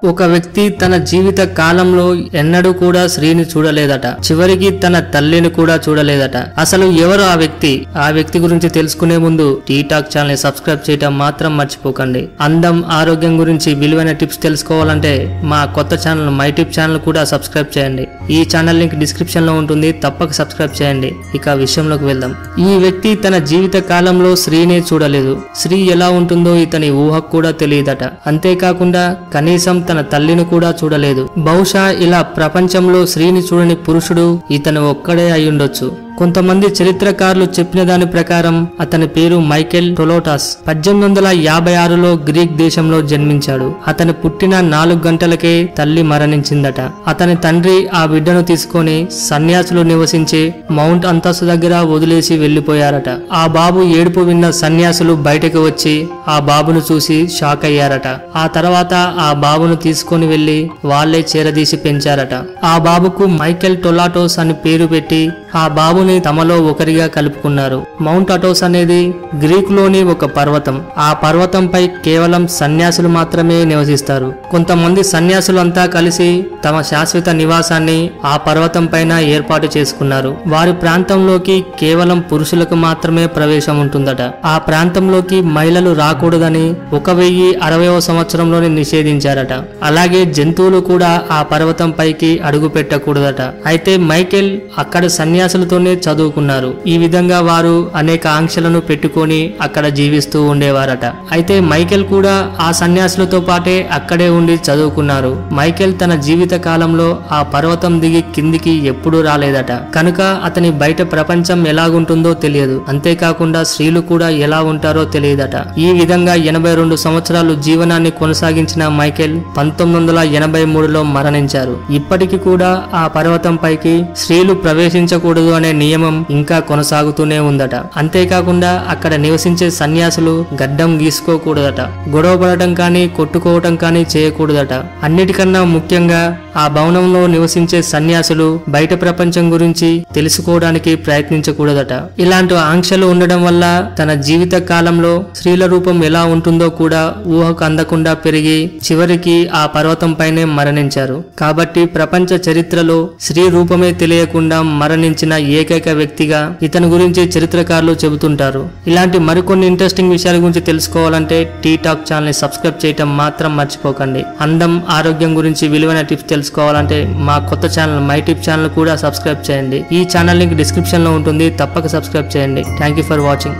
ఒక వ్యక్తి తన జీవిత కాలంలో ఎన్నడూ కూడా స్త్రీని చూడలేదట. చివరికి తన తల్లిని కూడా చూడలేదట. అసలు ఎవరు ఆ వ్యక్తి? ఆ వ్యక్తి గురించి తెలుసుకునే ముందు టీ టాక్ ఛానల్ సబ్స్క్రైబ్ చేయడం మాత్రం మర్చిపోకండి. అందం, ఆరోగ్యం గురించి విలువైన టిప్స్ తెలుసుకోవాలంటే మా కొత్త ఛానల్ మై టిప్ ఛానల్ కూడా సబ్స్క్రైబ్ చేయండి. ఈ ఛానల్ లింక్ డిస్క్రిప్షన్ లో ఉంటుంది, తప్పక సబ్స్క్రైబ్ చేయండి. ఇక విషయంలోకి వెళ్దాం. ఈ వ్యక్తి తన జీవిత కాలంలో స్త్రీనే చూడలేదు. స్త్రీ ఎలా ఉంటుందో ఇతని ఊహకు కూడా తెలియదట. అంతేకాకుండా కనీసం తన తల్లిని కూడా చూడలేదు. బహుశా ఇలా ప్రపంచంలో స్త్రీని చూడని పురుషుడు ఇతను ఒక్కడే అయ్యుండొచ్చు. కొంతమంది చరిత్రకారులు చెప్పిన దాని ప్రకారం అతని పేరు మైకేల్ టొలోటాస్. 1856లో గ్రీక్ దేశంలో జన్మించాడు. అతను పుట్టిన 4 గంటలకే తల్లి మరణించిందట. అతని తండ్రి ఆ బిడ్డను తీసుకొని సన్యాసులు నివసించే మౌంట్ అంతస్తు దగ్గర వదిలేసి వెళ్లిపోయారట. ఆ బాబు ఏడుపు విన్న సన్యాసులు బయటకు వచ్చి ఆ బాబును చూసి షాక్ అయ్యారట. ఆ తర్వాత ఆ బాబును తీసుకొని వెళ్లి వాళ్లే చేరదీసి పెంచారట. ఆ బాబుకు మైకేల్ టొలాటోస్ అని పేరు పెట్టి ఆ బాబుని తమలో ఒకరిగా కలుపుకున్నారు. మౌంట్ అటోస్ అనేది గ్రీకులోని ఒక పర్వతం. ఆ పర్వతంపై కేవలం సన్యాసులు మాత్రమే నివసిస్తారు. కొంతమంది సన్యాసులు అంతా కలిసి తమ శాశ్వత నివాసాన్ని ఆ పర్వతం పైన ఏర్పాటు చేసుకున్నారు. వారి ప్రాంతంలోకి కేవలం పురుషులకు మాత్రమే ప్రవేశం ఉంటుందట. ఆ ప్రాంతంలోకి మహిళలు రాకూడదని 1060వ సంవత్సరంలోనే నిషేధించారట. అలాగే జంతువులు కూడా ఆ పర్వతం పైకి అడుగు పెట్టకూడదట. అయితే మైకేల్ అక్కడ సన్యాసులతోనే చదువుకున్నారు. ఈ విధంగా వారు అనేక ఆంక్షలను పెట్టుకొని అక్కడ జీవిస్తూ ఉండేవారట. అయితే మైకేల్ కూడా ఆ సన్యాసులతో పాటే అక్కడే ఉండి చదువుకున్నారు. మైకేల్ తన జీవిత కాలంలో ఆ పర్వతం దిగి కిందికి ఎప్పుడూ రాలేదట. కనుక అతని బయట ప్రపంచం ఎలాగుంటుందో తెలియదు. అంతేకాకుండా స్త్రీలు కూడా ఎలా ఉంటారో తెలియదట. ఈ విధంగా 82 సంవత్సరాలు జీవనాన్ని కొనసాగించిన మైకేల్ 1983లో మరణించారు. ఇప్పటికీ కూడా ఆ పర్వతం పైకి స్త్రీలు ప్రవేశించకూడదు అనే నియమం ఇంకా కొనసాగుతూనే ఉందట. అంతేకాకుండా అక్కడ నివసించే సన్యాసులు గడ్డం గీసుకోకూడదట. గొడవ పడటం కానీ కొట్టుకోవటం కానీ చేయకూడదట. అన్నిటికన్నా ముఖ్యంగా ఆ భవనంలో నివసించే సన్యాసులు బయట ప్రపంచం గురించి తెలుసుకోవడానికి ప్రయత్నించకూడదట. ఇలాంటి ఆంక్షలు ఉండడం వల్ల తన జీవిత కాలంలో స్త్రీల రూపం ఎలా ఉంటుందో కూడా ఊహకు అందకుండా పెరిగి చివరికి ఆ పర్వతం పైనే మరణించారు. కాబట్టి ప్రపంచ చరిత్రలో స్త్రీ రూపమే తెలియకుండా మరణించిన ఏకైక వ్యక్తిగా ఇతని గురించి చరిత్రకారులు చెబుతుంటారు. ఇలాంటి మరికొన్ని ఇంట్రెస్టింగ్ విషయాల గురించి తెలుసుకోవాలంటే టీ టాక్ ఛానల్ ని సబ్స్క్రైబ్ చేయటం మాత్రం మర్చిపోకండి. అందం, ఆరోగ్యం గురించి విలువైన టిప్స్ తెలుసుకోవాలంటే మా కొత్త ఛానల్ మై టిప్ ఛానల్ కూడా సబ్స్క్రైబ్ చేయండి. ఈ ఛానల్ లింక్ డిస్క్రిప్షన్ లో ఉంటుంది, తప్పక సబ్స్క్రైబ్ చేయండి. Thank you for watching.